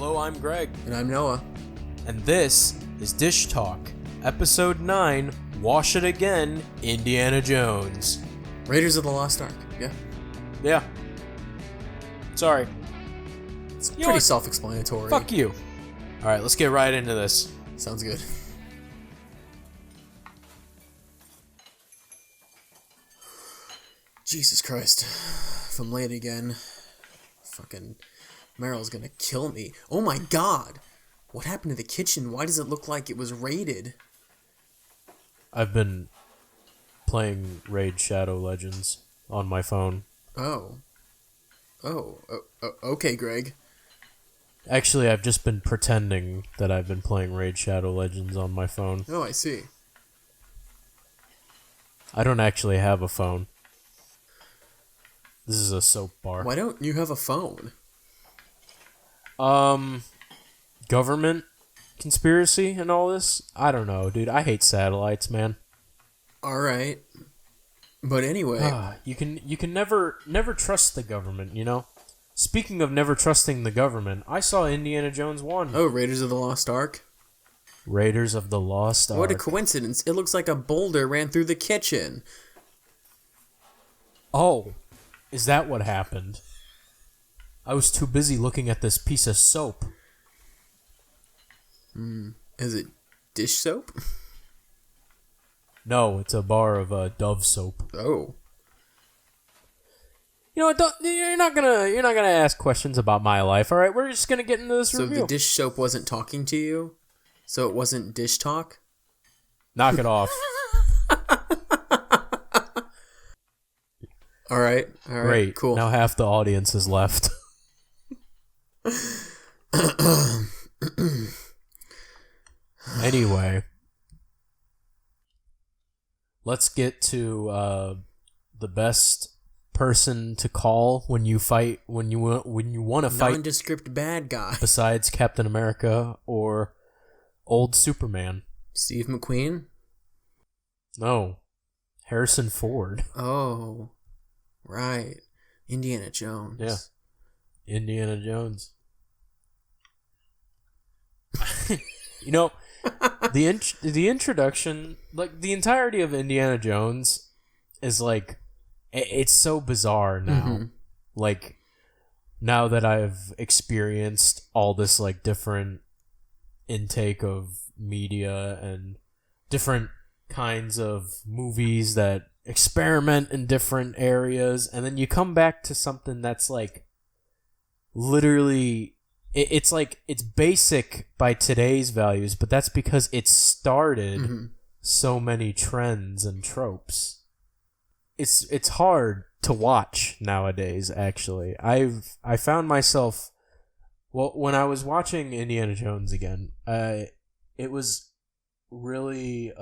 Hello, I'm Greg. And I'm Noah. And this is Dish Talk, Episode 9, Wash It Again, Indiana Jones. Raiders of the Lost Ark, yeah? Yeah. Sorry. It's pretty self-explanatory. Fuck you. Alright, let's get right into this. Sounds good. Jesus Christ. If I'm late again, fucking Meryl's gonna kill me. Oh my god! What happened to the kitchen? Why does it look like it was raided? I've been playing Raid Shadow Legends on my phone. Okay, Greg. Actually, I've just been pretending that I've been playing Raid Shadow Legends on my phone. Oh, I see. I don't actually have a phone. This is a soap bar. Why don't you have a phone? Government conspiracy and all this? I don't know, dude. I hate satellites, man. Alright. But anyway. You can never trust the government, you know? Speaking of never trusting the government, I saw Indiana Jones 1. Oh, Raiders of the Lost Ark? Raiders of the Lost Ark. What a coincidence. It looks like a boulder ran through the kitchen. Oh, is that what happened? I was too busy looking at this piece of soap. Is it dish soap? No, it's a bar of Dove soap. Oh. You know what? You're not gonna ask questions about my life. All right, we're just gonna get into this review. So the dish soap wasn't talking to you? So it wasn't dish talk? Knock it off. All right. Great. Cool. Now half the audience is left. Anyway, let's get to the best person to call when you fight when you want to fight nondescript bad guy besides Captain America or old Superman. Steve McQueen? No, Harrison Ford. Oh, right. Indiana Jones. Yeah, Indiana Jones. You know, the introduction, like the entirety of Indiana Jones, is like it's so bizarre now. Mm-hmm. Like now that I've experienced all this like different intake of media and different kinds of movies that experiment in different areas, and then you come back to something that's like literally it's like it's basic by today's values, but that's because it started so many trends and tropes. It's hard to watch nowadays. Actually, I found myself when I was watching Indiana Jones again. It was really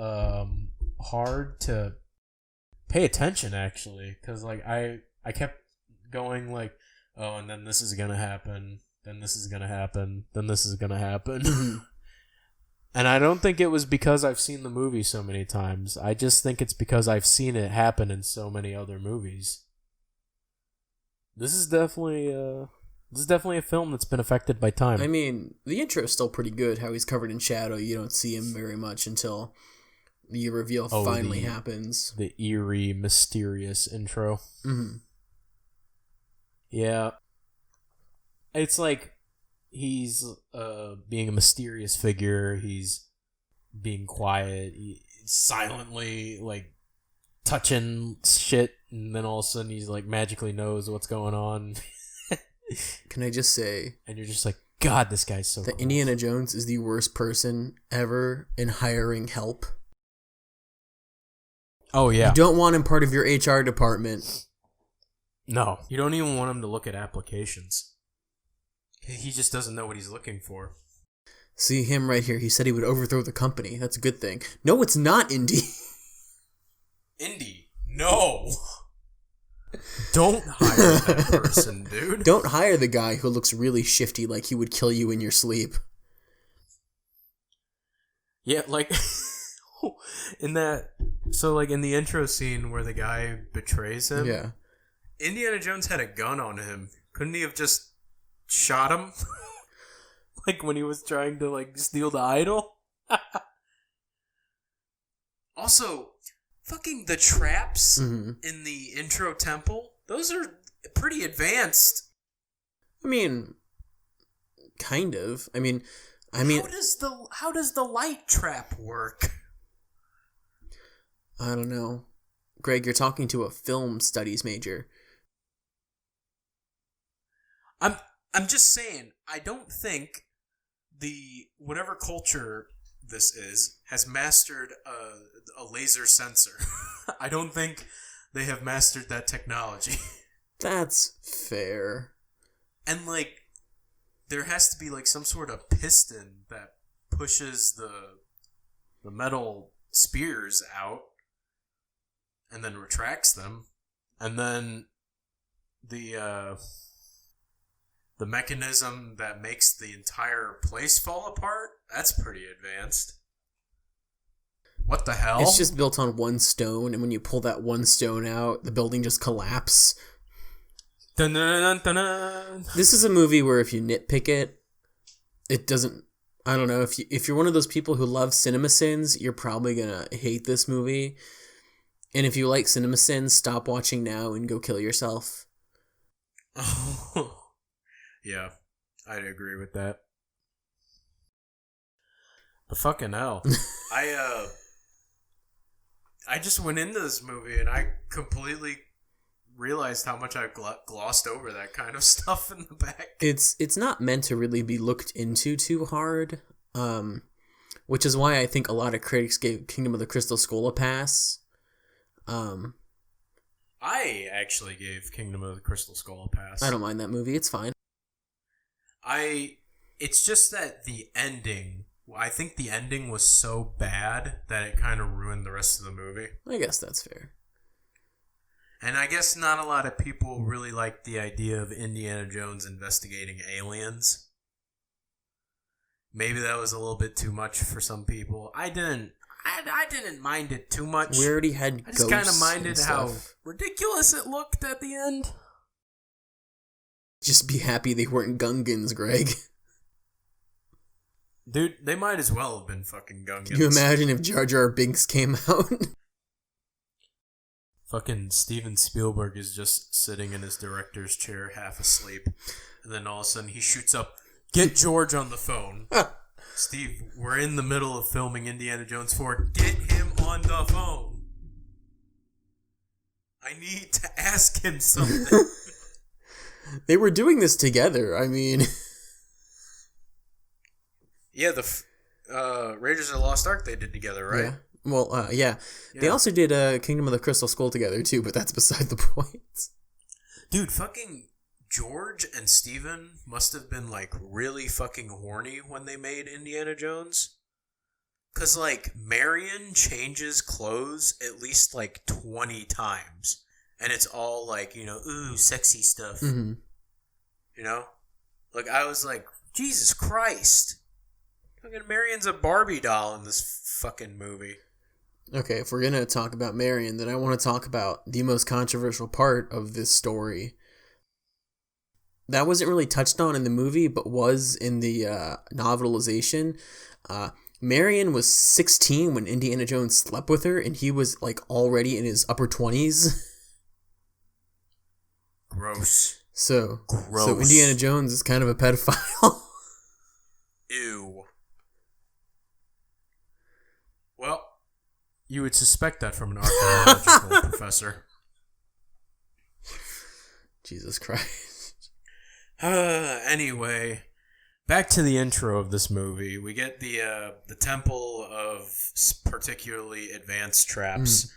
hard to pay attention actually, because like I kept going like, oh, and then this is gonna happen. Then this is going to happen. Then this is going to happen. And I don't think it was because I've seen the movie so many times. I just think it's because I've seen it happen in so many other movies. This is definitely a film that's been affected by time. I mean, the intro is still pretty good. How he's covered in shadow. You don't see him very much until the reveal finally happens. The eerie, mysterious intro. Mm-hmm. Yeah. It's like he's being a mysterious figure. He's being quiet. He's silently like touching shit, and then all of a sudden he's like magically knows what's going on. Can I just say? And you're just like, God, this guy's so cool. Indiana Jones is the worst person ever in hiring help. Oh yeah. You don't want him part of your HR department. No, you don't even want him to look at applications. He just doesn't know what he's looking for. See him right here. He said he would overthrow the company. That's a good thing. No, it's not Indy. Indy, no. Don't hire that person, dude. Don't hire the guy who looks really shifty like he would kill you in your sleep. Yeah, like in that. So, like in the intro scene where the guy betrays him. Yeah. Indiana Jones had a gun on him. Couldn't he have just shot him? Like when he was trying to like steal the idol. Also, fucking the traps in the intro temple, those are pretty advanced. I mean, kind of. I mean, how does the light trap work? I don't know. Greg, you're talking to a film studies major. I'm just saying, I don't think the whatever culture this has mastered a laser sensor. I don't think they have mastered that technology. That's fair. And like there has to be like some sort of piston that pushes the metal spears out and then retracts them, and then the mechanism that makes the entire place fall apart, that's pretty advanced. What the hell? It's just built on one stone, and when you pull that one stone out, the building just collapses. Dun, dun, dun, dun, dun. This is a movie where if you nitpick it, it doesn't... I don't know, if you're one of those people who love CinemaSins, you're probably gonna hate this movie. And if you like CinemaSins, stop watching now and go kill yourself. Oh. Yeah, I'd agree with that. But fucking hell. I just went into this movie and I completely realized how much I glossed over that kind of stuff in the back. It's not meant to really be looked into too hard, which is why I think a lot of critics gave Kingdom of the Crystal Skull a pass. I actually gave Kingdom of the Crystal Skull a pass. I don't mind that movie. It's fine. It's just that the ending, I think the ending was so bad that it kind of ruined the rest of the movie. I guess that's fair. And I guess not a lot of people really like the idea of Indiana Jones investigating aliens. Maybe that was a little bit too much for some people. I didn't mind it too much. We already had I just kind of minded how ridiculous it looked at the end. Just be happy they weren't Gungans, Greg. Dude, they might as well have been fucking Gungans. Can you imagine if Jar Jar Binks came out? Fucking Steven Spielberg is just sitting in his director's chair, half asleep. And then all of a sudden he shoots up, "Get George on the phone." "Steve, we're in the middle of filming Indiana Jones 4. Get him on the phone. I need to ask him something." They were doing this together, I mean... Yeah, the Raiders of the Lost Ark they did together, right? Yeah. Well, yeah. They also did Kingdom of the Crystal Skull together, too, but that's beside the point. Dude, fucking George and Steven must have been, like, really fucking horny when they made Indiana Jones. Because, like, Marion changes clothes at least, like, 20 times. And it's all, like, you know, ooh, sexy stuff. Mm-hmm. You know? Like, I was like, Jesus Christ. Fucking Marion's a Barbie doll in this fucking movie. Okay, if we're going to talk about Marion, then I want to talk about the most controversial part of this story. That wasn't really touched on in the movie, but was in the novelization. Marion was 16 when Indiana Jones slept with her, and he was, like, already in his upper 20s. Gross. So Indiana Jones is kind of a pedophile. Ew. Well, you would suspect that from an archaeological professor. Jesus Christ. Anyway, back to the intro of this movie. We get the temple of particularly advanced traps,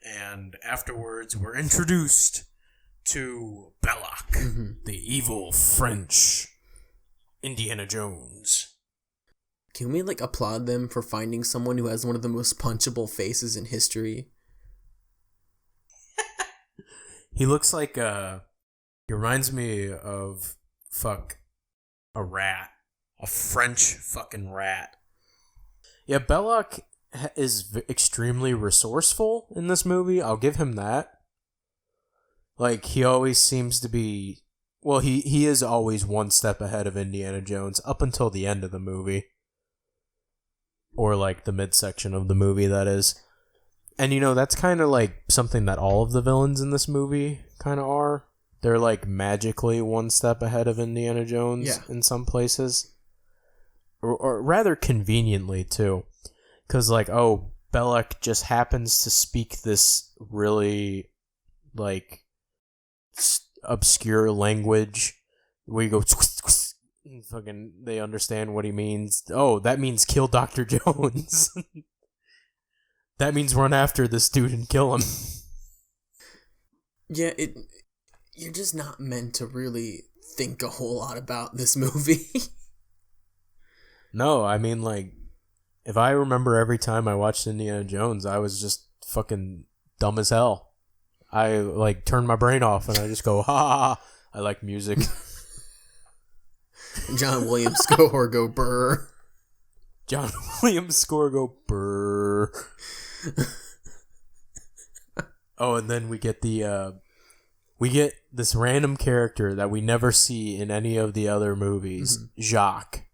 and afterwards we're introduced to Belloc, the evil French Indiana Jones. Can we, like, applaud them for finding someone who has one of the most punchable faces in history? He looks like he reminds me of a rat, a French fucking rat. Yeah, Belloc is extremely resourceful in this movie. I'll give him that. Like, he always seems to be Well, he is always one step ahead of Indiana Jones up until the end of the movie. Or, like, the midsection of the movie, that is. And, that's kind of, like, something that all of the villains in this movie kind of are. They're, like, magically one step ahead of Indiana Jones in some places. Or rather conveniently, too. Because, like, Belloc just happens to speak this really, like, obscure language where you go... Fucking, they understand what he means. Oh, that means kill Dr. Jones. That means run after this dude and kill him. Yeah, you're just not meant to really think a whole lot about this movie. No, I mean, like, if I remember every time I watched Indiana Jones, I was just fucking dumb as hell. I, like, turn my brain off and I just go, ha ha ha. I like music. John Williams score go burr. John Williams score go burr. Oh, and then we get this random character that we never see in any of the other movies, Jacques.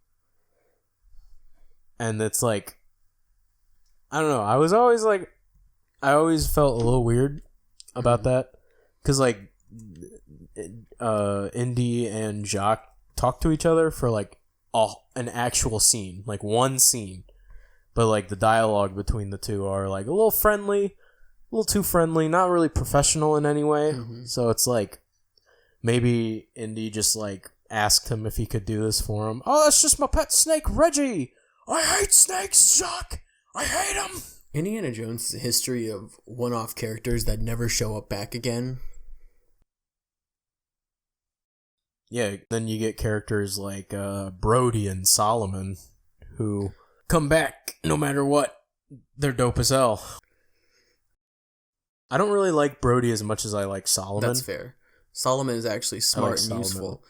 And it's like, I don't know, I always felt a little weird about that. Because, like, Indy and Jacques talk to each other for, like, an actual scene. Like, one scene. But, like, the dialogue between the two are, like, a little friendly, a little too friendly, not really professional in any way. So it's like, maybe Indy just, like, asked him if he could do this for him. Oh, that's just my pet snake, Reggie! I hate snakes, Jacques! I hate them! Indiana Jones is a history of one-off characters that never show up back again. Yeah, then you get characters like Brody and Solomon, who come back no matter what. They're dope as hell. I don't really like Brody as much as I like Solomon. That's fair. Solomon is actually smart and useful.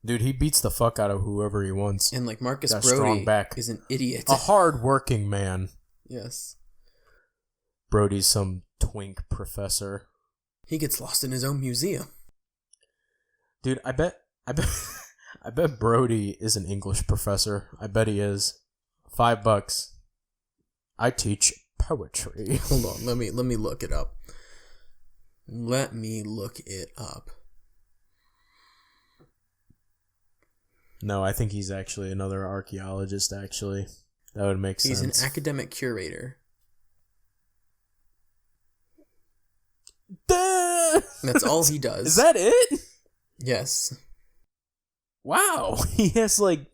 Dude, he beats the fuck out of whoever he wants. And, like, Marcus Brody is an idiot. A hard-working man. Yes. Brody's some twink professor. He gets lost in his own museum. Dude, I bet Brody is an English professor. I bet he is. $5. I teach poetry. Hold on, let me look it up. Let me look it up. No, I think he's actually another archaeologist, actually. That would make sense. He's an academic curator. That's all he does. Is that it? Yes. Wow. He has, like,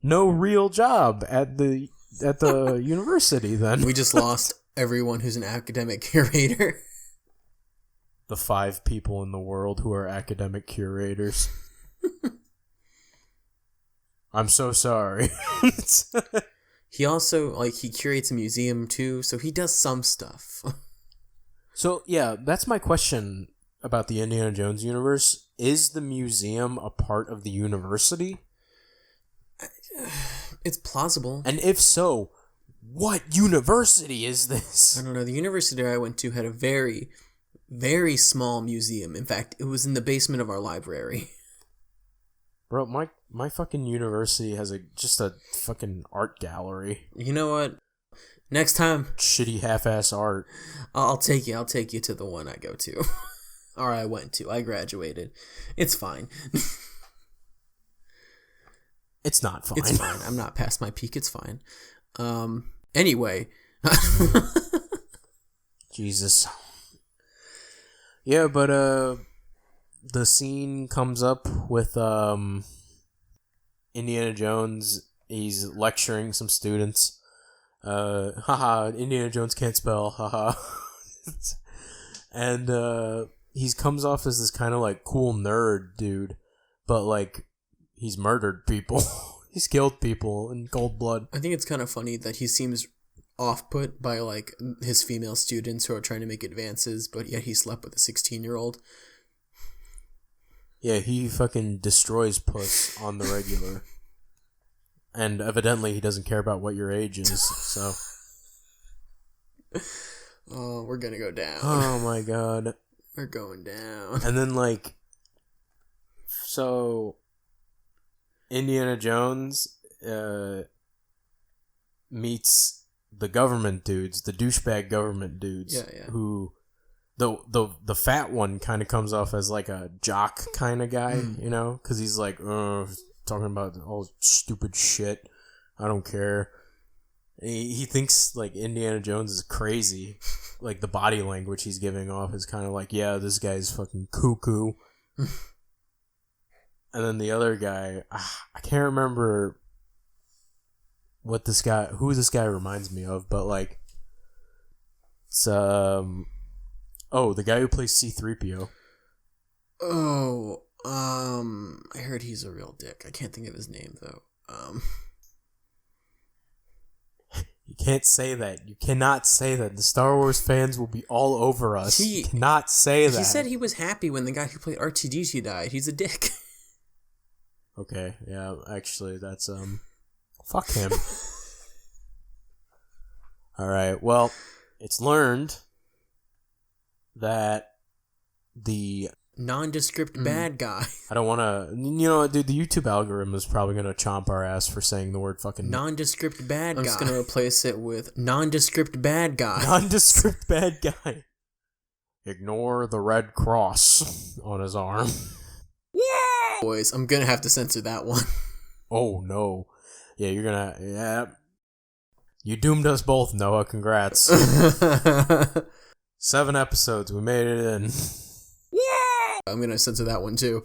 no real job at the university, then. We just lost everyone who's an academic curator. The 5 people in the world who are academic curators. I'm so sorry. He also, like, he curates a museum, too, so he does some stuff. So, yeah, that's my question about the Indiana Jones universe. Is the museum a part of the university? It's plausible. And if so, what university is this? I don't know. The university I went to had a very, very small museum. In fact, it was in the basement of our library. Bro, my fucking university has just a fucking art gallery. You know what? Next time, shitty half-ass art. I'll take you to the one I go to. Or I went to. I graduated. It's fine. It's not fine. It's fine. I'm not past my peak. It's fine. Anyway. Jesus. Yeah, but the scene comes up with Indiana Jones. He's lecturing some students. Haha, Indiana Jones can't spell. Haha. And he comes off as this kind of like cool nerd dude, but like he's murdered people. He's killed people in cold blood. I think it's kind of funny that he seems off-put by like his female students who are trying to make advances, but yet he slept with a 16-year-old. Yeah, he fucking destroys puss on the regular. And evidently he doesn't care about what your age is, so. Oh, we're gonna go down. Oh my god. We're going down. And then, like, So, Indiana Jones meets the government dudes, the douchebag government dudes, who the fat one kind of comes off as like a jock kind of guy, you know, because he's like talking about all stupid shit. I don't care. He thinks like Indiana Jones is crazy. Like the body language he's giving off is kind of like, yeah, this guy's fucking cuckoo. And then the other guy, I can't remember who this guy reminds me of, but like, it's the guy who plays C-3PO. Oh, I heard he's a real dick. I can't think of his name though. You can't say that. You cannot say that. The Star Wars fans will be all over us. You cannot say that. He said he was happy when the guy who played R2-D2 died. He's a dick. Okay, yeah, actually, that's, fuck him. Alright, well, it's learned that the nondescript bad guy. I don't want to... You know what, dude? The YouTube algorithm is probably going to chomp our ass for saying the word fucking... Nondescript bad guy. I'm just going to replace it with nondescript bad guy. Nondescript bad guy. Ignore the red cross on his arm. Yeah! Boys, I'm going to have to censor that one. Oh, no. Yeah, you're going to... Yeah. You doomed us both, Noah. Congrats. 7 episodes. We made it in. Yeah! I'm going to censor that one, too.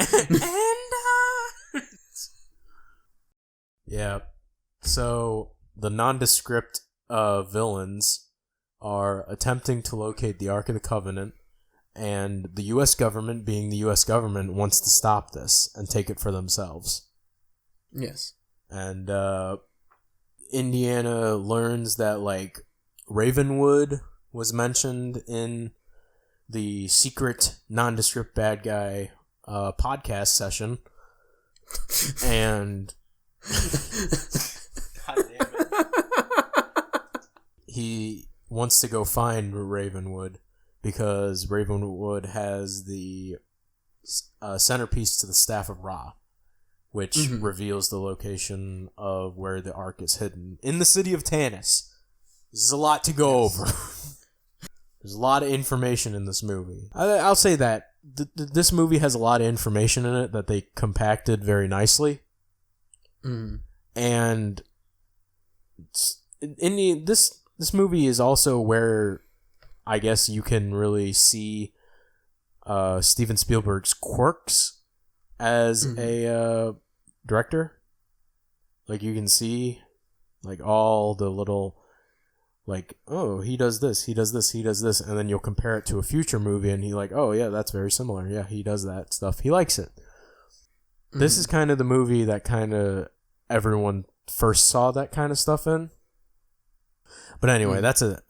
Yeah. So, the nondescript villains are attempting to locate the Ark of the Covenant, and the U.S. government, being the U.S. government, wants to stop this and take it for themselves. Yes. And Indiana learns that, like, Ravenwood was mentioned in the secret nondescript bad guy podcast session. And God damn it. He wants to go find Ravenwood because Ravenwood has the centerpiece to the Staff of Ra, which reveals the location of where the Ark is hidden in the city of Tanis. This is a lot to go over. There's a lot of information in this movie. I'll say that this movie has a lot of information in it that they compacted very nicely. And this movie is also where I guess you can really see Steven Spielberg's quirks as a director. Like, you can see like all the little, like, oh, he does this, and then you'll compare it to a future movie and he like, oh yeah, that's very similar. Yeah, he does that stuff. He likes it. This is kind of the movie that kind of everyone first saw that kind of stuff in. But anyway, that's a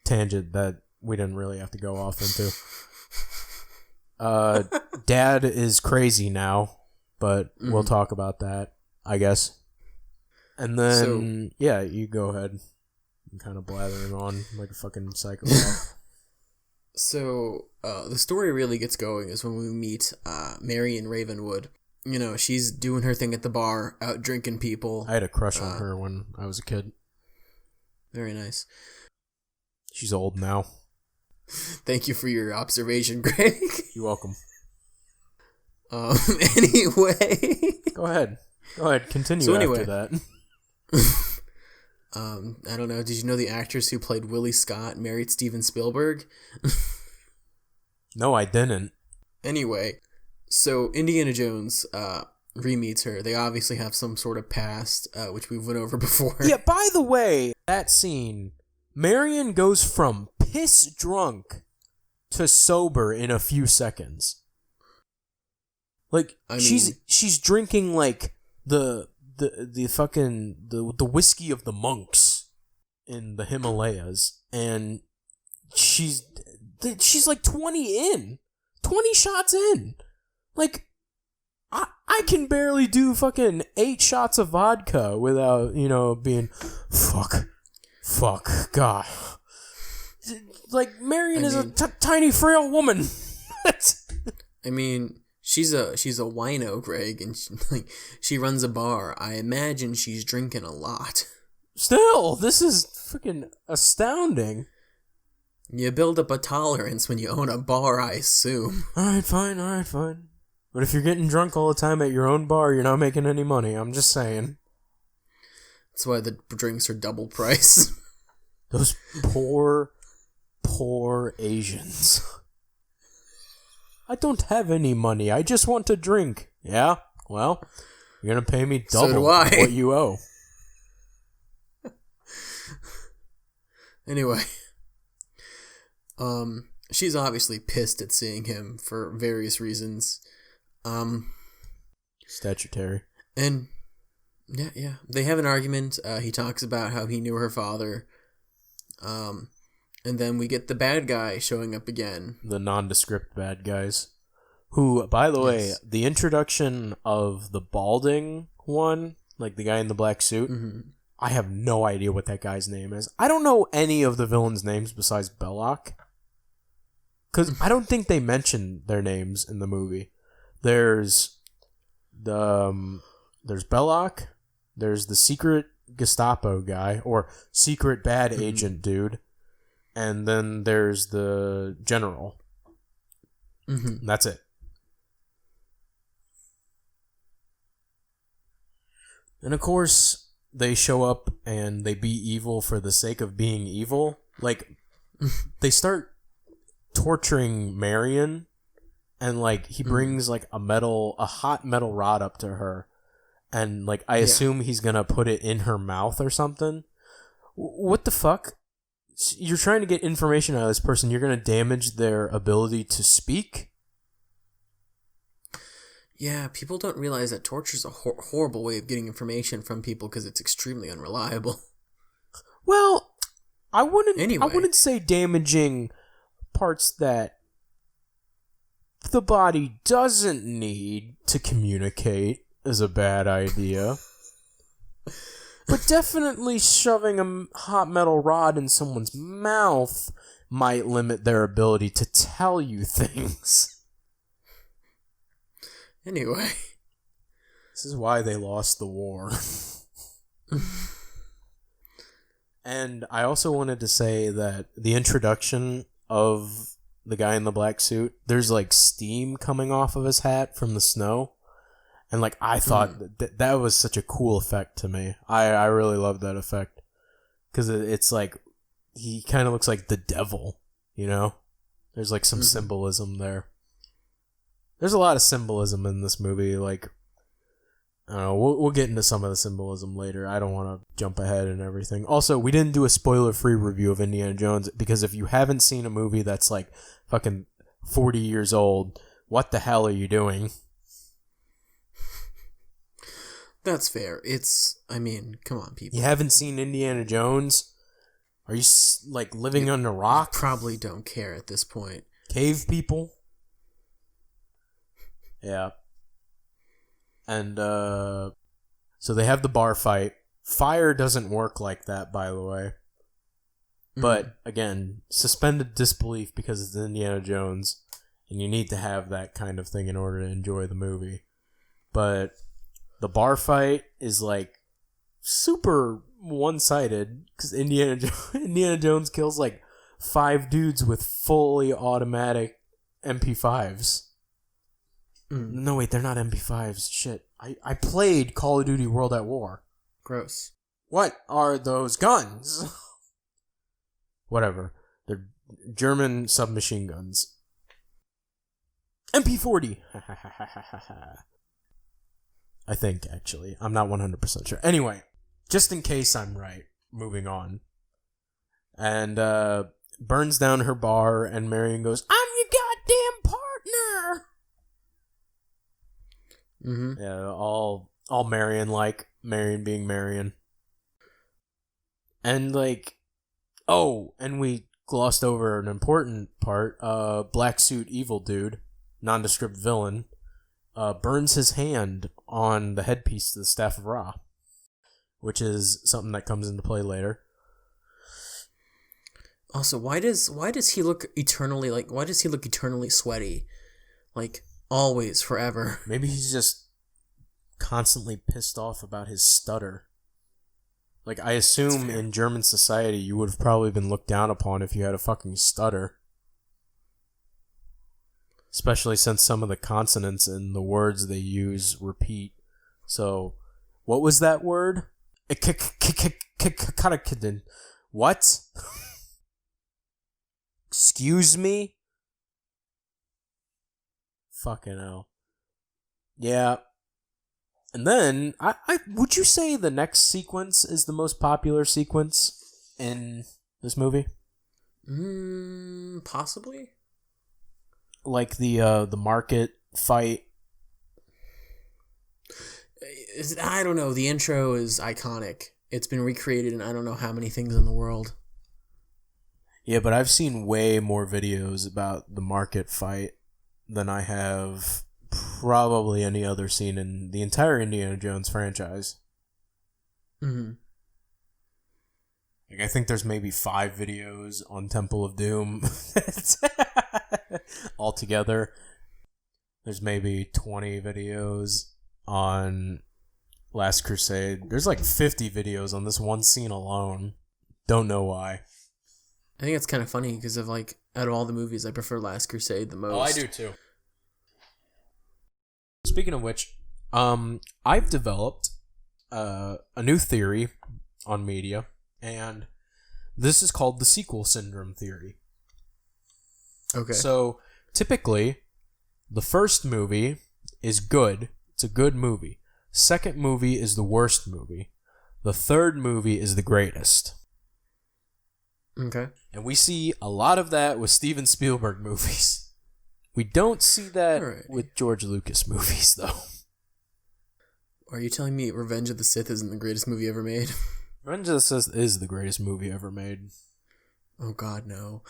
tangent that we didn't really have to go off into. Dad is crazy now, but we'll talk about that, I guess. And then, yeah, you go ahead. I'm kind of blathering on like a fucking psychopath. So, the story really gets going is when we meet Marion Ravenwood. You know, she's doing her thing at the bar, out drinking people. I had a crush on her when I was a kid. Very nice. She's old now. Thank you for your observation, Greg. You're welcome. Anyway. Go ahead. Continue after that. I don't know. Did you know the actress who played Willie Scott married Steven Spielberg? No, I didn't. Anyway, so Indiana Jones re-meets her. They obviously have some sort of past, which we went over before. Yeah, by the way, that scene, Marion goes from piss drunk to sober in a few seconds. Like, I mean, she's drinking like the fucking the whiskey of the monks in the Himalayas, and she's like 20 shots in. Like, I can barely do fucking 8 shots of vodka without, being fuck, God. Like, Marion is a tiny, frail woman. I mean, She's a wino, Greg, and she runs a bar. I imagine she's drinking a lot. Still, this is freaking astounding. You build up a tolerance when you own a bar, I assume. Alright, fine. But if you're getting drunk all the time at your own bar, you're not making any money. I'm just saying. That's why the drinks are double price. Those poor Asians. I don't have any money. I just want to drink. Yeah? Well, you're going to pay me double what you owe. Anyway. She's obviously pissed at seeing him for various reasons. Statutory. And yeah. They have an argument. He talks about how he knew her father. And then we get the bad guy showing up again. The nondescript bad guys. Who, by the way, the introduction of the balding one, like the guy in the black suit, I have no idea what that guy's name is. I don't know any of the villains' names besides Belloc. Because I don't think they mention their names in the movie. There's Belloc, there's the secret Gestapo guy, or secret bad agent dude, and then there's the general. That's it. And of course, they show up and they be evil for the sake of being evil. Like, they start torturing Marion, and like he brings like a hot metal rod up to her, and like I assume he's gonna put it in her mouth or something. What the fuck? You're trying to get information out of this person. You're gonna damage their ability to speak. Yeah, people don't realize that torture is a horrible way of getting information from people because it's extremely unreliable. Well, I wouldn't say damaging parts that the body doesn't need to communicate is a bad idea. But definitely shoving a hot metal rod in someone's mouth might limit their ability to tell you things. Anyway. This is why they lost the war. And I also wanted to say that the introduction of the guy in the black suit, there's like steam coming off of his hat from the snow, and like I thought that was such a cool effect to me. I really love that effect because it's like he kind of looks like the devil, you know. There's like some symbolism there. There's a lot of symbolism in this movie. Like, I don't know, we'll get into some of the symbolism later. I don't want to jump ahead and everything. Also, we didn't do a spoiler-free review of Indiana Jones because if you haven't seen a movie that's like fucking 40 years old, what the hell are you doing? That's fair. I mean, come on, people. You haven't seen Indiana Jones? Are you like living under a rock? Probably don't care at this point. Cave people? Yeah. And, so they have the bar fight. Fire doesn't work like that, by the way. But, again, suspended disbelief because it's Indiana Jones, and you need to have that kind of thing in order to enjoy the movie. But the bar fight is, like, super one-sided, because Indiana Jones kills, like, 5 dudes with fully automatic MP5s. No, wait, they're not MP5s. Shit. I played Call of Duty World at War. Gross. What are those guns? Whatever. They're German submachine guns. MP40. I think, actually. I'm not 100% sure. Anyway, just in case I'm right, moving on. And burns down her bar, and Marion goes, "I'm your goddamn partner!" Yeah, all Marion-like. Marion being Marion. And, like... Oh, and we glossed over an important part. Black suit evil dude, nondescript villain, burns his hand on the headpiece to the Staff of Ra, which is something that comes into play later. Also, why does he look eternally sweaty? Like, Always, forever. Maybe he's just constantly pissed off about his stutter. Like, I assume in German society you would have probably been looked down upon if you had a fucking stutter. Especially since some of the consonants in the words they use repeat. So, what was that word? What? Excuse me? Fucking hell. Yeah. And then, I would you say the next sequence is the most popular sequence in this movie? Possibly. Like the market fight. I don't know. The intro is iconic. It's been recreated in I don't know how many things in the world. Yeah, but I've seen way more videos about the market fight than I have probably any other scene in the entire Indiana Jones franchise. Mm-hmm. Like, I think there's maybe 5 videos on Temple of Doom altogether. There's maybe 20 videos on Last Crusade. There's like 50 videos on this one scene alone. Don't know why. I think it's kind of funny because of like out of all the movies, I prefer Last Crusade the most. Oh, I do too. Speaking of which, I've developed a new theory on media, and this is called the sequel syndrome theory. Okay. So typically, the first movie is good. It's a good movie. Second movie is the worst movie. The third movie is the greatest. Okay. And we see a lot of that with Steven Spielberg movies. We don't see that with George Lucas movies, though. Are you telling me Revenge of the Sith isn't the greatest movie ever made? Revenge of the Sith is the greatest movie ever made. Oh, God, no.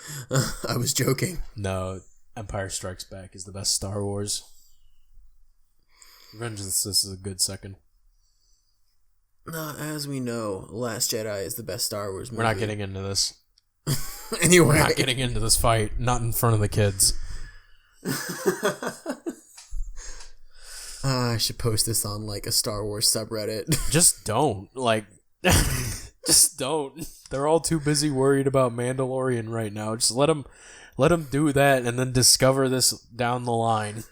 I was joking. No, Empire Strikes Back is the best Star Wars. Revenge of the Sith is a good second. As we know, Last Jedi is the best Star Wars movie. We're not getting into this. Anyway. We're not getting into this fight. Not in front of the kids. I should post this on like a Star Wars subreddit. Just don't. Like, just don't. They're all too busy worried about Mandalorian right now. Just let them do that and then discover this down the line.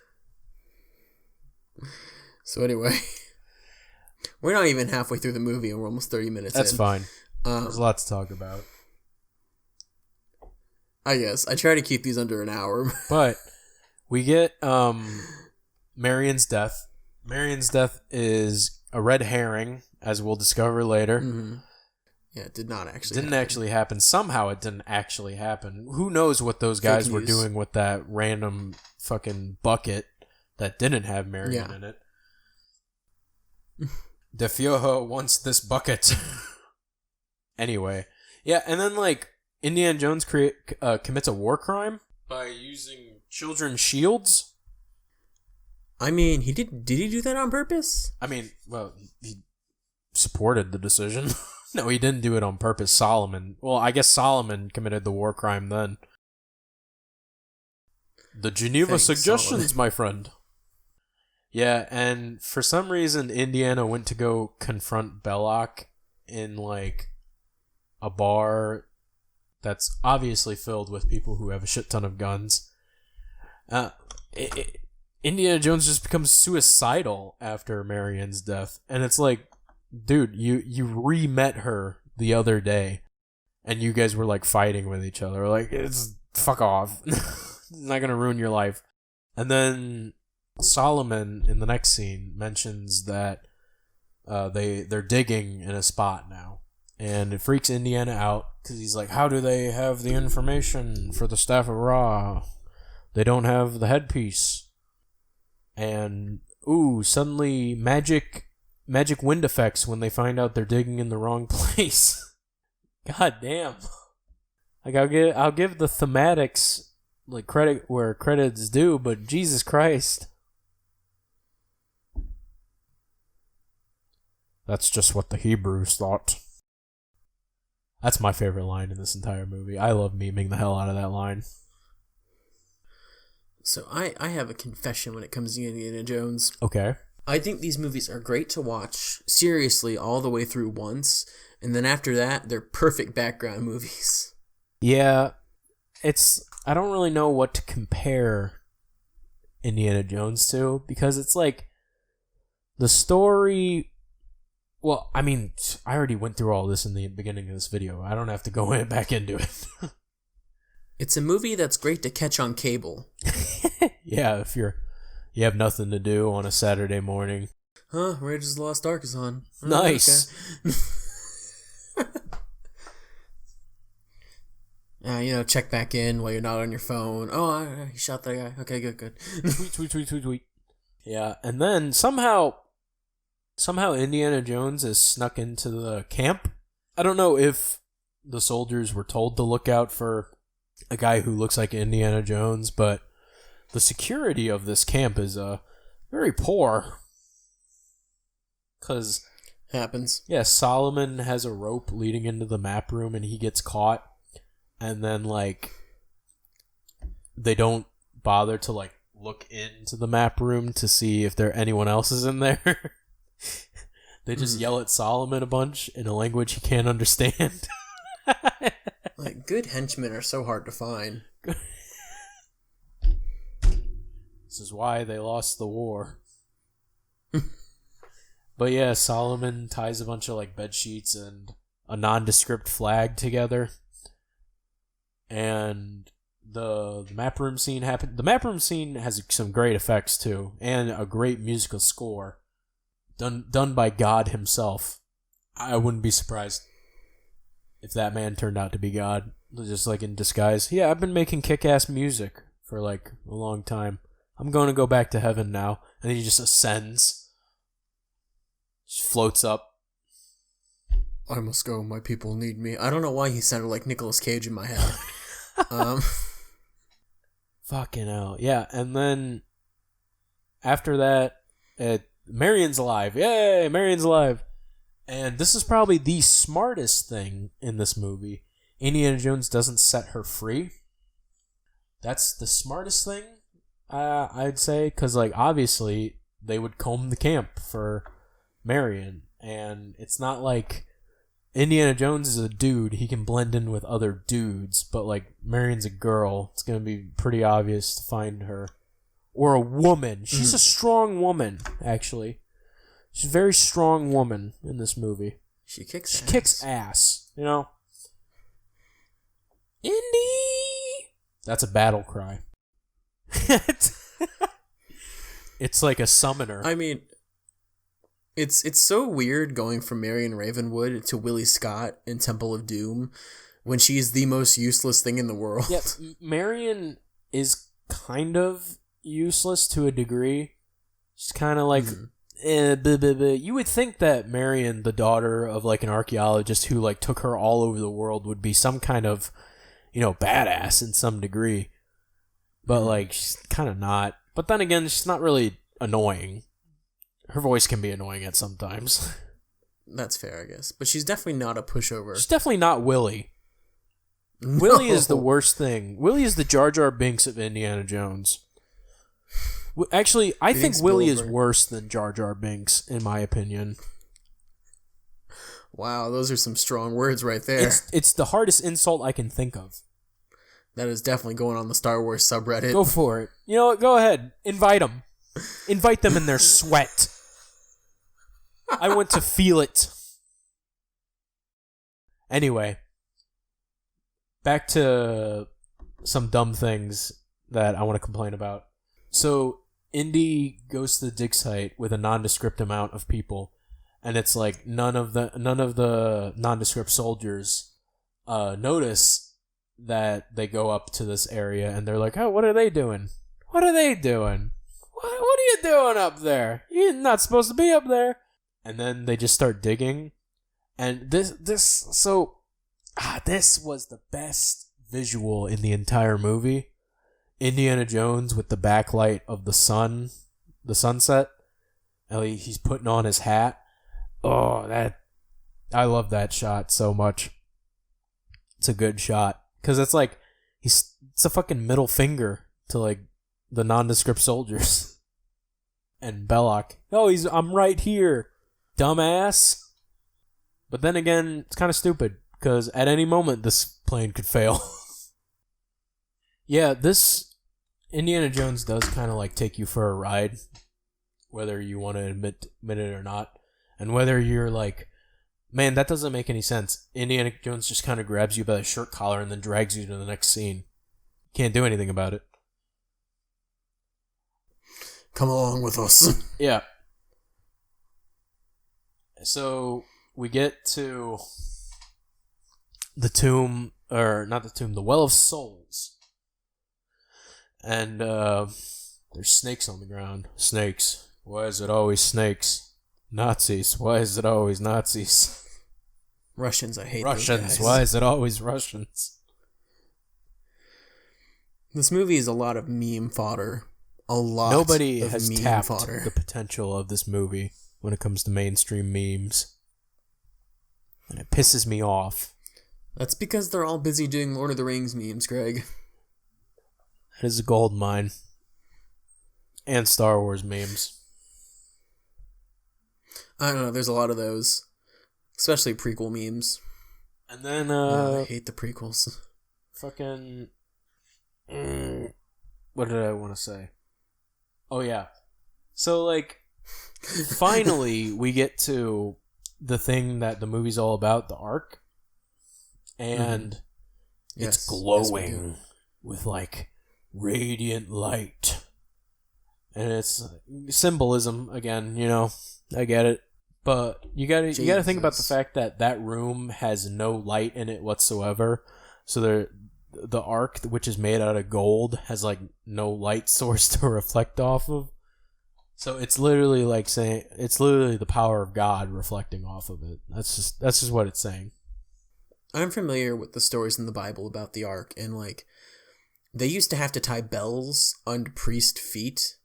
So anyway, we're not even halfway through the movie and we're almost 30 minutes That's in. fine. There's a lot to talk about. I guess. I try to keep these under an hour. But we get Marion's death. Marion's death is a red herring, as we'll discover later. Mm-hmm. Yeah, it did not actually Didn't actually happen. Somehow it didn't actually happen. Who knows what those guys were doing with that random fucking bucket that didn't have Marion in it. De Fioho wants this bucket. Anyway. Yeah, and then like Indiana Jones commits a war crime by using children's shields. I mean, did he do that on purpose? I mean, well, he supported the decision. No, he didn't do it on purpose. Solomon. Well, I guess Solomon committed the war crime then. The Geneva Suggestions, Solomon. My friend. Yeah, and for some reason, Indiana went to go confront Belloc in, like, a bar that's obviously filled with people who have a shit ton of guns. Indiana Jones just becomes suicidal after Marion's death, and it's like, dude, you re-met her the other day, and you guys were, like, fighting with each other. Like, it's fuck off. It's not gonna ruin your life. And then Solomon, in the next scene, mentions that they're digging in a spot now. And it freaks Indiana out, because he's like, how do they have the information for the Staff of Ra? They don't have the headpiece. And, suddenly magic wind effects when they find out they're digging in the wrong place. God damn. Like, I'll give the thematics like credit where credit's due, but Jesus Christ. That's just what the Hebrews thought. That's my favorite line in this entire movie. I love memeing the hell out of that line. So I have a confession when it comes to Indiana Jones. Okay. I think these movies are great to watch seriously all the way through once, and then after that, they're perfect background movies. Yeah, I don't really know what to compare Indiana Jones to, because it's like the story. Well, I mean, I already went through all this in the beginning of this video. I don't have to go back into it. It's a movie that's great to catch on cable. Yeah, if you have nothing to do on a Saturday morning. Huh? Raiders of the Lost Ark is on. Oh, nice. Okay. Check back in while you're not on your phone. Oh, he shot that guy. Okay, good. Tweet. Yeah, and then somehow Indiana Jones is snuck into the camp. I don't know if the soldiers were told to look out for a guy who looks like Indiana Jones, but the security of this camp is very poor. Because happens. Yeah, Solomon has a rope leading into the map room, and he gets caught. And then, they don't bother to, look into the map room to see if anyone else is in there. They just yell at Solomon a bunch in a language he can't understand. Good henchmen are so hard to find. This is why they lost the war. But yeah, Solomon ties a bunch of bed sheets and a nondescript flag together. And the map room scene happened. The map room scene has some great effects too, and a great musical score done by God himself. I wouldn't be surprised if that man turned out to be God, just in disguise. Yeah, I've been making kick-ass music for a long time. I'm going to go back to heaven now. And then he just ascends. Just floats up. I must go. My people need me. I don't know why he sounded like Nicolas Cage in my head. Fucking hell. Yeah, and then after that, Marion's alive. Yay, Marion's alive. And this is probably the smartest thing in this movie. Indiana Jones doesn't set her free. That's the smartest thing, I'd say, because obviously they would comb the camp for Marion, and it's not like Indiana Jones is a dude. He can blend in with other dudes, but Marion's a girl. It's gonna be pretty obvious to find her, or a woman. She's a strong woman, actually. She's a very strong woman in this movie. She kicks ass. Indy! That's a battle cry. It's like a summoner. I mean, it's so weird going from Marion Ravenwood to Willie Scott in Temple of Doom when she's the most useless thing in the world. Yeah, Marion is kind of useless to a degree. She's kind of you would think that Marion, the daughter of an archaeologist who took her all over the world, would be some kind of badass in some degree, but she's kind of not. But then again, she's not really annoying. Her voice can be annoying at sometimes. That's fair, I guess, but she's definitely not a pushover. She's definitely not Willie. No. Willie is the worst thing. Willie is the Jar Jar Binks of Indiana Jones. Actually, I think Willie is worse than Jar Jar Binks, in my opinion. Wow, those are some strong words right there. It's the hardest insult I can think of. That is definitely going on the Star Wars subreddit. Go for it. You know what? Go ahead. Invite them. Invite them in their sweat. I want to feel it. Anyway, back to some dumb things that I want to complain about. So, Indy goes to the dig site with a nondescript amount of people, and it's none of the nondescript soldiers notice that they go up to this area, and they're like, "Oh, what are they doing? What are they doing? What are you doing up there? You're not supposed to be up there." And then they just start digging, and this was the best visual in the entire movie. Indiana Jones with the backlight of the sunset. He's putting on his hat. Oh, I love that shot so much. It's a good shot because it's a fucking middle finger to the nondescript soldiers. And Belloc, I'm right here, dumbass. But then again, it's kind of stupid, because at any moment this plane could fail. Yeah, this Indiana Jones does kind of like take you for a ride, whether you want to admit it or not. And whether you're like, man, that doesn't make any sense. Indiana Jones just kind of grabs you by the shirt collar and then drags you to the next scene. Can't do anything about it. Come along with us. Yeah. So we get to the tomb, or not the tomb, the Well of Souls. And there's snakes on the ground. Snakes. Why is it always snakes? Nazis. Why is it always Nazis? Russians, I hate Russians. those guys. Why is it always Russians? This movie is a lot of meme fodder. A lot. Nobody of has meme tapped fodder. the potential of this movie when it comes to mainstream memes. And it pisses me off. That's because they're all busy doing Lord of the Rings memes, Greg. That is a gold mine. And Star Wars memes. I don't know, there's a lot of those. Especially prequel memes. And then, I hate the prequels. Fucking... what did I want to say? Oh, yeah. So, like, finally, we get to the thing that the movie's all about, the Ark. And it's glowing with, like, radiant light. And it's symbolism, again, you know. I get it. But you gotta think about the fact that that room has no light in it whatsoever. So the Ark, which is made out of gold, has like no light source to reflect off of. So it's literally like saying it's literally the power of God reflecting off of it. That's just what it's saying. I'm familiar with the stories in the Bible about the Ark, and like they used to have to tie bells on priest feet,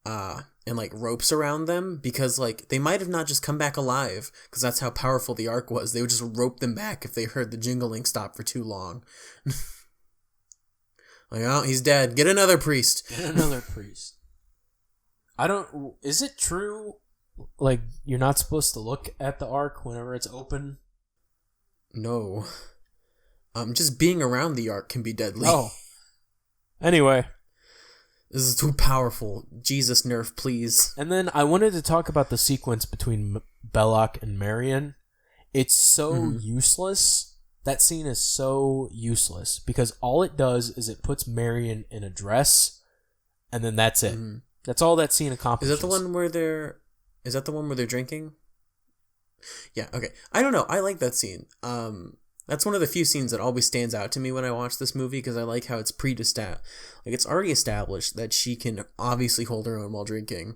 and like ropes around them because like they might have not just come back alive because that's how powerful the Ark was. They would just rope them back if they heard the jingling stop for too long. Like, oh, he's dead. Get another priest. Get another priest. Is it true, like, you're not supposed to look at the Ark whenever it's open? No. Just being around the Ark can be deadly. Oh. Anyway. This is too powerful. Jesus, nerf, please. And then I wanted to talk about the sequence between Belloc and Marion. It's so useless. That scene is so useless because all it does is it puts Marion in a dress, and then that's it. That's all that scene accomplishes. Is that the one where they're drinking? Yeah. Okay. I don't know. I like that scene. That's one of the few scenes that always stands out to me when I watch this movie because I like how it's it's already established that she can obviously hold her own while drinking.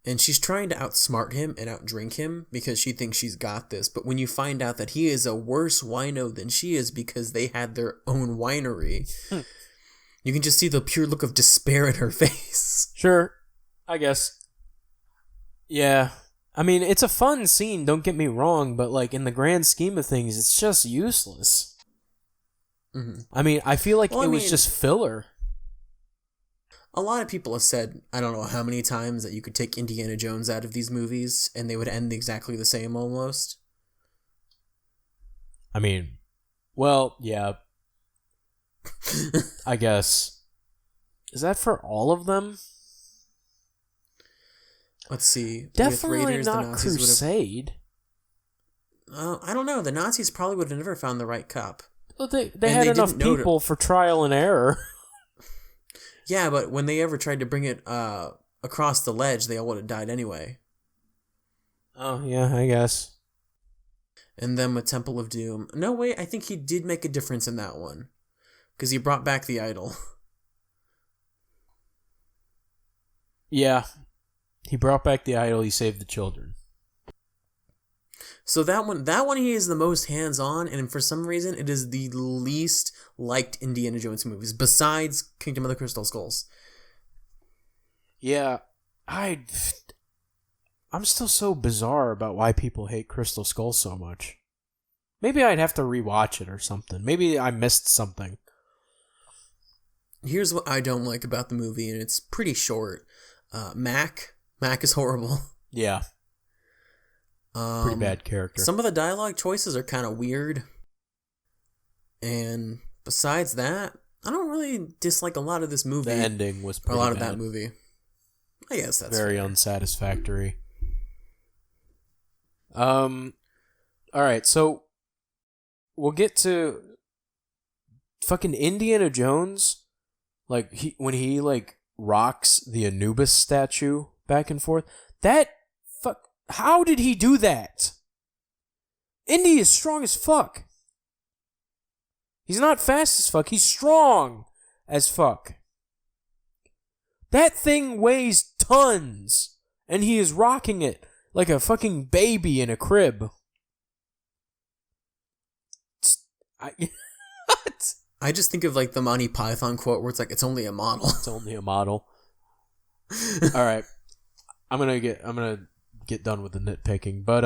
And she's trying to outsmart him and outdrink him because she thinks she's got this. But when you find out that he is a worse wino than she is because they had their own winery, you can just see the pure look of despair in her face. Sure. I guess. Yeah. I mean, it's a fun scene, don't get me wrong, but like in the grand scheme of things, it's just useless. I mean, I feel like it was just filler. A lot of people have said, I don't know how many times, that you could take Indiana Jones out of these movies and they would end exactly the same almost. I mean, well, yeah. I guess. Is that for all of them? Let's see. Definitely with Raiders, not the Nazis Crusade. I don't know. The Nazis probably would have never found the right cup. Well, they had enough people for trial and error. Yeah, but when they ever tried to bring it across the ledge, they all would have died anyway. Oh, yeah, I guess. And then with Temple of Doom. No, wait, I think he did make a difference in that one. Because he brought back the idol. Yeah. He brought back the idol, he saved the children. So that one he is the most hands-on, and for some reason it is the least liked Indiana Jones movies, besides Kingdom of the Crystal Skulls. Yeah, I'm still so bizarre about why people hate Crystal Skull so much. Maybe I'd have to rewatch it or something. Maybe I missed something. Here's what I don't like about the movie, and it's pretty short. Mac is horrible. Yeah. Pretty bad character. Some of the dialogue choices are kind of weird. And besides that, I don't really dislike a lot of this movie. The ending was pretty a lot bad. of that movie. I guess that's very fair. Unsatisfactory. All right, so we'll get to fucking Indiana Jones. Like when he like rocks the Anubis statue back and forth. How did he do that? Indy is strong as fuck. He's not fast as fuck. He's strong as fuck. That thing weighs tons, and he is rocking it like a fucking baby in a crib. I just think of like the Monty Python quote where it's like, it's only a model. It's only a model. All right. I'm gonna get done with the nitpicking, but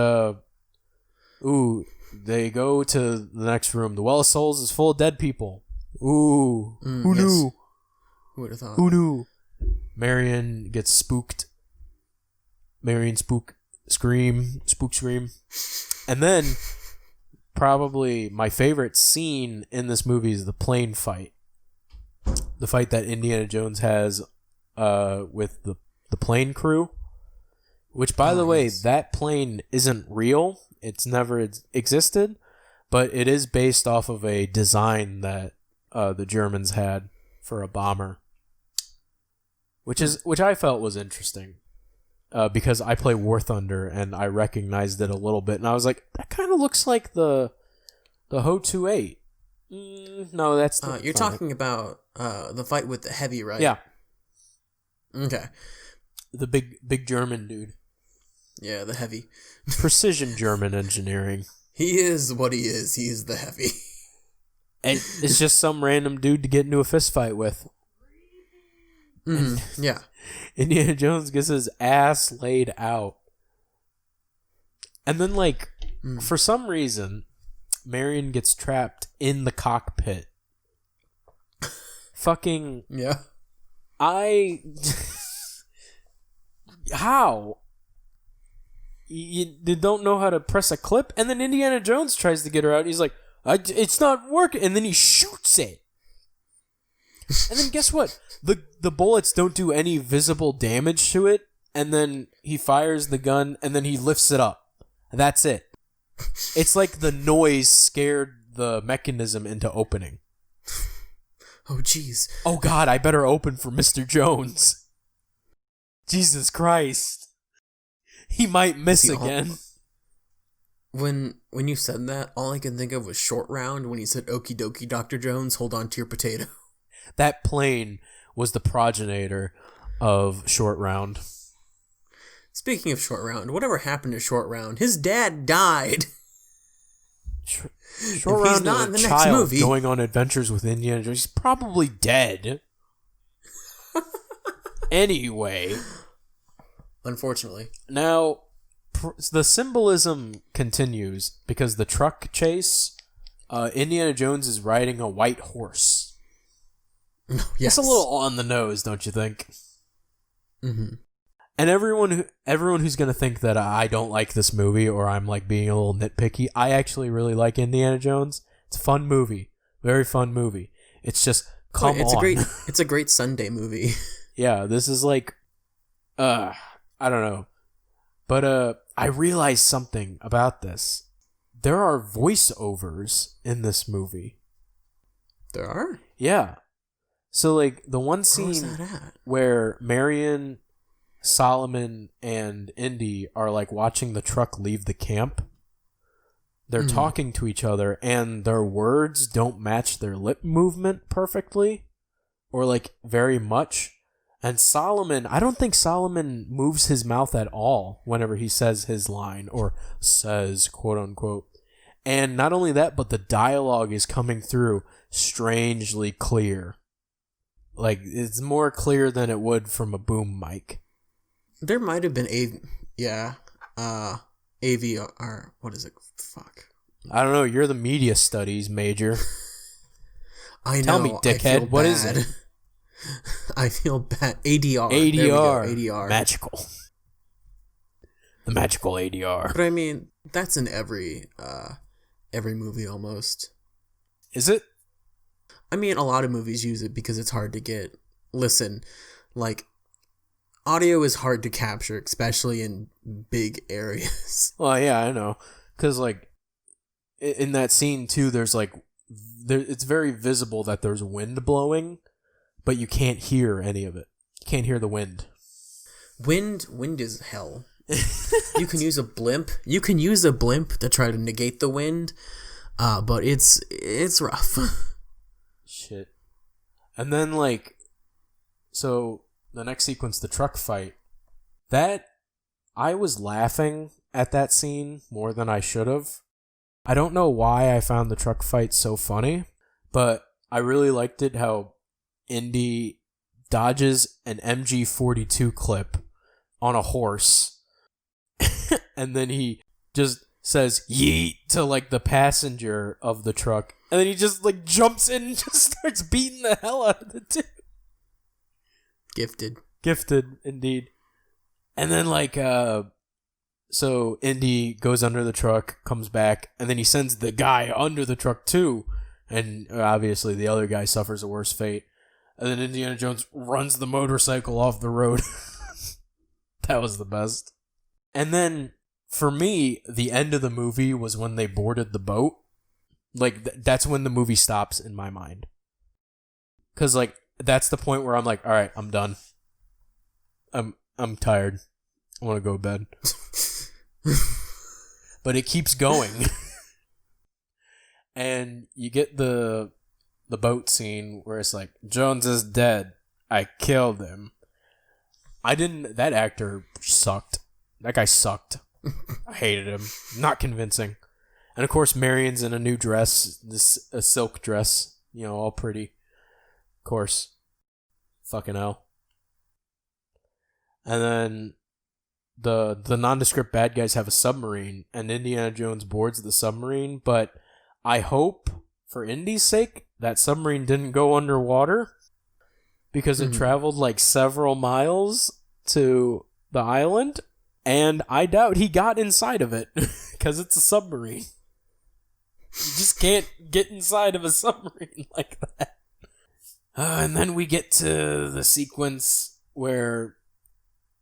they go to the next room. The Well of Souls is full of dead people. Ooh, who knew? Who would have thought? Who knew? Marion gets spooked. Marion spook scream, and then probably my favorite scene in this movie is the plane fight. The fight that Indiana Jones has with the plane crew. Which, by the way, that plane isn't real. It's never existed, but it is based off of a design that the Germans had for a bomber, which I felt was interesting because I play War Thunder and I recognized it a little bit, and I was like, that kind of looks like the Ho-28. No, that's not you're talking about the fight with the heavy, right? Yeah. Okay. The big German dude. Yeah, the heavy. Precision German engineering. He is what he is. He is the heavy. And it's just some random dude to get into a fist fight with. Yeah. Indiana Jones gets his ass laid out. And then, like, for some reason, Marion gets trapped in the cockpit. Fucking... Yeah. How? You don't know how to press a clip? And then Indiana Jones tries to get her out. He's like, it's not working. And then he shoots it. And then guess what? The bullets don't do any visible damage to it. And then he fires the gun and then he lifts it up. And that's it. It's like the noise scared the mechanism into opening. Oh, jeez. Oh, God, I better open for Mr. Jones. Jesus Christ. He might miss again. When you said that, all I can think of was Short Round when he said, "Okie dokie, Dr. Jones, hold on to your potato." That plane was the progenitor of Short Round. Speaking of Short Round, whatever happened to Short Round? His dad died. Short Round is a child going on adventures with Indiana Jones. He's probably dead. Anyway. Unfortunately. Now, the symbolism continues because the truck chase, Indiana Jones is riding a white horse. Yes. It's a little on the nose, don't you think? Mm-hmm. And everyone who's going to think that I don't like this movie or I'm like being a little nitpicky, I actually really like Indiana Jones. It's a fun movie. Very fun movie. It's just, come on. It's a great Sunday movie. Yeah, this is like, I don't know. But I realized something about this. There are voiceovers in this movie. There are? Yeah. So like the one scene where Marion, Solomon, and Indy are like watching the truck leave the camp. They're talking to each other and their words don't match their lip movement perfectly or like very much. And Solomon, I don't think Solomon moves his mouth at all whenever he says his line or says, quote unquote. And not only that, but the dialogue is coming through strangely clear. Like, it's more clear than it would from a boom mic. There might have been AVR, what is it? Fuck. I don't know, you're the media studies major. I know. Tell me, dickhead, what is it? I feel bad. ADR. ADR. ADR. Magical. The magical ADR. But I mean, that's in every movie almost. Is it? I mean, a lot of movies use it because it's hard to get. Listen, like, audio is hard to capture, especially in big areas. Well, yeah, I know. Because, like, in that scene, too, there's, like, it's very visible that there's wind blowing, but you can't hear any of it. You can't hear the wind. Wind is hell. You can use a blimp. You can use a blimp to try to negate the wind, but it's rough. Shit. And then, like, so the next sequence, the truck fight, that I was laughing at that scene more than I should have. I don't know why I found the truck fight so funny, but I really liked it how Indy dodges an MG42 clip on a horse. And then he just says yeet to like the passenger of the truck. And then he just like jumps in and just starts beating the hell out of the dude. Gifted, indeed. And then like, so Indy goes under the truck, comes back, and then he sends the guy under the truck too. And obviously the other guy suffers a worse fate. And then Indiana Jones runs the motorcycle off the road. That was the best. And then, for me, the end of the movie was when they boarded the boat. Like, that's when the movie stops in my mind. Because, like, that's the point where I'm like, all right, I'm done. I'm tired. I want to go to bed. But it keeps going. And you get the boat scene where it's like, Jones is dead. I killed him. That actor sucked. That guy sucked. I hated him. Not convincing. And of course, Marion's in a new dress, a silk dress, all pretty. Of course. Fucking hell. And then the nondescript bad guys have a submarine, and Indiana Jones boards the submarine, but I hope, for Indy's sake, that submarine didn't go underwater, because it traveled like several miles to the island. And I doubt he got inside of it, because it's a submarine. You just can't get inside of a submarine like that. And then we get to the sequence where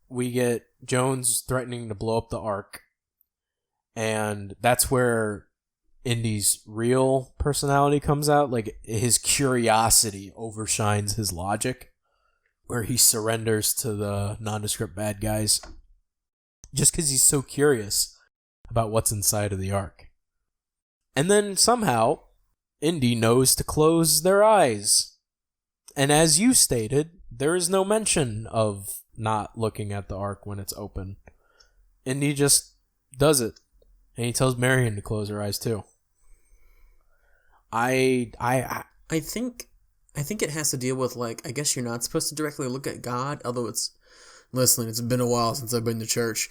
we get Jones threatening to blow up the Ark. And that's where Indy's real personality comes out. Like, his curiosity overshines his logic, where he surrenders to the nondescript bad guys. Just because he's so curious about what's inside of the Ark. And then somehow, Indy knows to close their eyes. And as you stated, there is no mention of not looking at the Ark when it's open. Indy just does it. And he tells Marion to close her eyes too. I think it has to deal with, like, I guess you're not supposed to directly look at God, although it's been a while since I've been to church.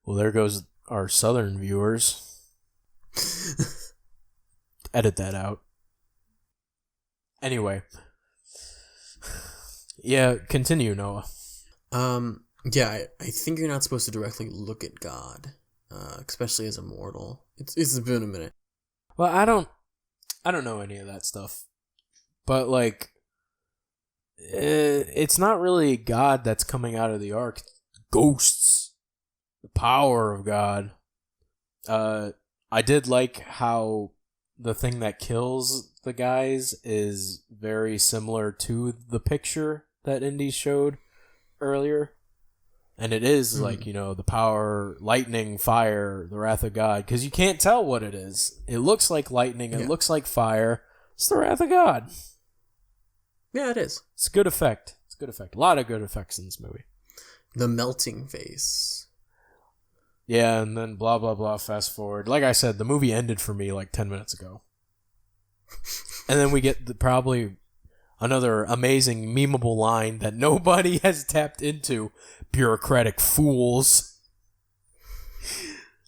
Well, there goes our southern viewers. Edit that out. Anyway. Yeah, continue, Noah. Yeah, I think you're not supposed to directly look at God, especially as a mortal. It's been a minute. Well, I don't know any of that stuff. But, like, it's not really God that's coming out of the Ark. Ghosts. The power of God. I did like how the thing that kills the guys is very similar to the picture that Indy showed earlier. And it is like, the power, lightning, fire, the wrath of God. Because you can't tell what it is. It looks like lightning. It looks like fire. It's the wrath of God. Yeah, it is. It's a good effect. A lot of good effects in this movie. The melting face. Yeah, and then blah, blah, blah, fast forward. Like I said, the movie ended for me like 10 minutes ago. And then we get probably another amazing, memeable line that nobody has tapped into. Bureaucratic fools.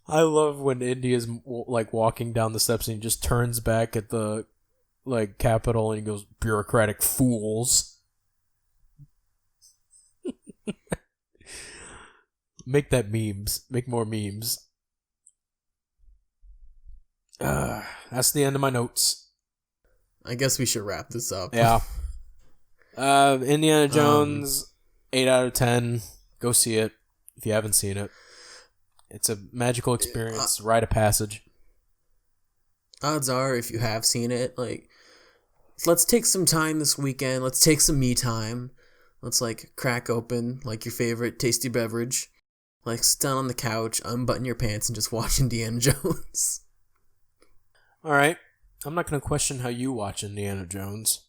I love when Indy is like walking down the steps and he just turns back at the like Capitol and he goes, bureaucratic fools. Make that memes. Make more memes. That's the end of my notes. I guess we should wrap this up. Yeah. Indiana Jones, 8 out of 10. Go see it if you haven't seen it. It's a magical experience, rite of passage. Odds are, if you have seen it, like, let's take some time this weekend. Let's take some me time. Let's, like, crack open, like, your favorite tasty beverage. Like, sit down on the couch, unbutton your pants, and just watch Indiana Jones. All right. I'm not going to question how you watch Indiana Jones.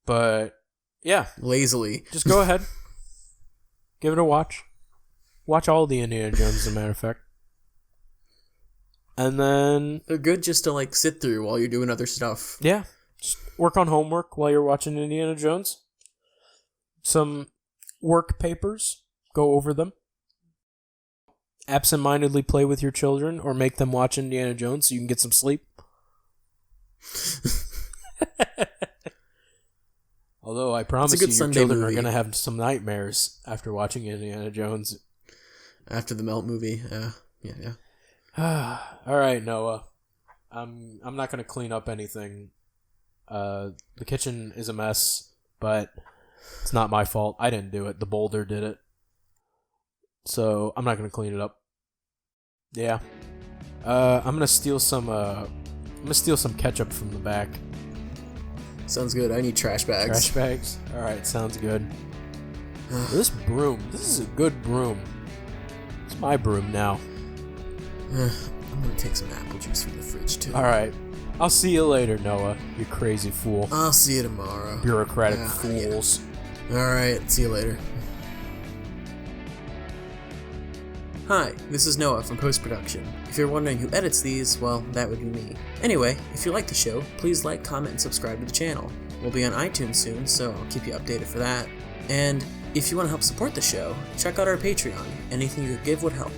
But, yeah. Lazily. Just go ahead. Give it a watch. Watch all the Indiana Jones, as a matter of fact. And then... They're good just to, like, sit through while you're doing other stuff. Yeah. Just work on homework while you're watching Indiana Jones. Some work papers. Go over them. Absent-mindedly play with your children or make them watch Indiana Jones so you can get some sleep. Although I promise you, your Sunday children movie. are going to have some nightmares after watching Indiana Jones. After the Melt movie, yeah. All right, Noah. I'm not going to clean up anything. The kitchen is a mess, but it's not my fault. I didn't do it. The boulder did it. So I'm not going to clean it up. Yeah. I'm going to steal some ketchup from the back. Sounds good. I need trash bags. Trash bags? All right, sounds good. This is a good broom. It's my broom now. I'm gonna take some apple juice from the fridge too. All right. I'll see you later, Noah. You crazy fool. I'll see you tomorrow. Bureaucratic fools. Yeah. All right. See you later. Hi, this is Noah from Post-Production. If you're wondering who edits these, well, that would be me. Anyway, if you like the show, please like, comment, and subscribe to the channel. We'll be on iTunes soon, so I'll keep you updated for that. And if you want to help support the show, check out our Patreon. Anything you could give would help.